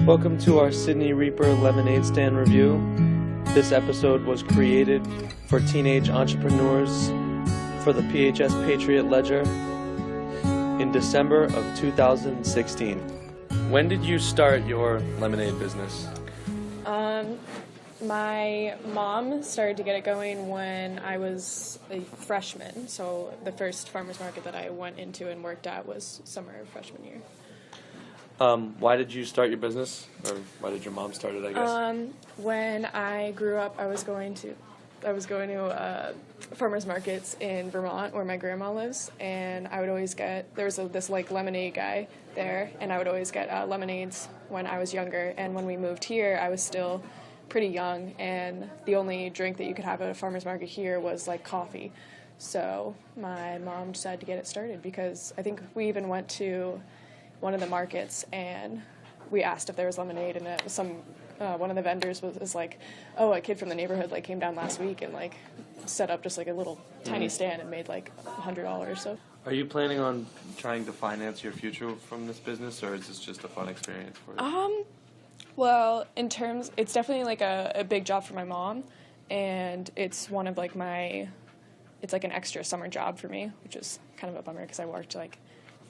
Welcome to our Sydney Reaper lemonade stand review. This episode was created for teenage entrepreneurs for the PHS Patriot Ledger in December of 2016. When did you start your lemonade business? My mom started to get it going when I was a freshman, so the first farmer's market that I went into and worked at was summer of freshman year. Why did you start your business, or why did your mom start it, I guess? When I grew up, I was going to farmers markets in Vermont, where my grandma lives, and I would always get, there was this lemonade guy there, and I would always get lemonades when I was younger. And when we moved here, I was still pretty young, and the only drink that you could have at a farmer's market here was coffee. So my mom decided to get it started, because I think we even went to one of the markets and we asked if there was lemonade, and it was one of the vendors was like, oh, a kid from the neighborhood came down last week and set up just a little tiny stand and made $100. So Are you planning on trying to finance your future from this business, or is this just a fun experience for you? Well, it's definitely a big job for my mom, and it's one of it's an extra summer job for me, which is kind of a bummer because I worked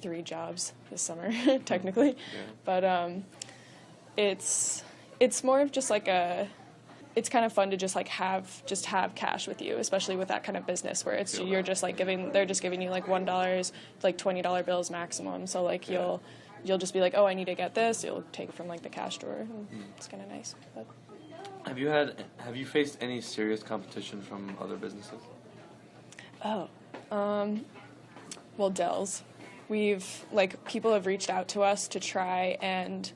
3 jobs this summer technically. Yeah. But it's more of just it's kind of fun to just have cash with you, especially with that kind of business where you're just they're just giving you $1, $20 bills maximum. So you'll just be oh, I need to get this. You'll take it from the cash drawer. And it's kind of nice. But Have you faced any serious competition from other businesses? Well, Dells. People have reached out to us to try and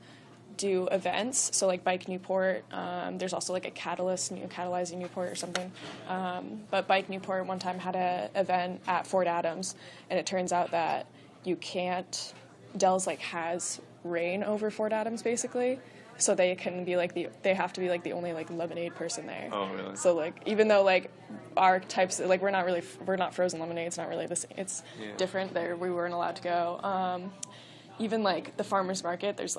do events. So Bike Newport, there's also a Catalyzing Newport or something. But Bike Newport one time had an event at Fort Adams, and it turns out that you can't, Dells has reign over Fort Adams basically. So they can be they have to be the only lemonade person there. Oh, really? So even though our types we're not frozen lemonade, it's not really the same. It's different. There we weren't allowed to go. Even the farmers market, there's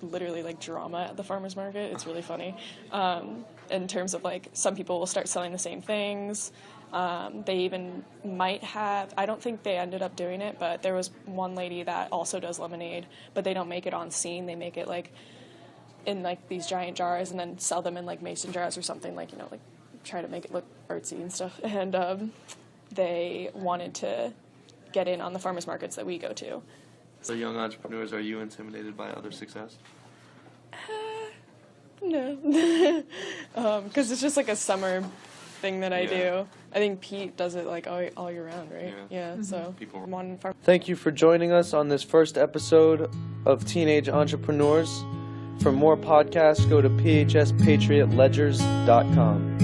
literally drama at the farmers market. It's really funny. In terms of some people will start selling the same things. They even might have, I don't think they ended up doing it, but there was one lady that also does lemonade, but they don't make it on scene. They make it in these giant jars and then sell them in mason jars or something, try to make it look artsy and stuff. And they wanted to get in on the farmers markets that we go to. So young entrepreneurs, are you intimidated by other success? No. Because it's just a summer thing that I do. I think Pete does it all year round, right? Yeah. Mm-hmm. So Thank you for joining us on this first episode of Teenage Entrepreneurs. For more podcasts, go to phspatriotledgers.com.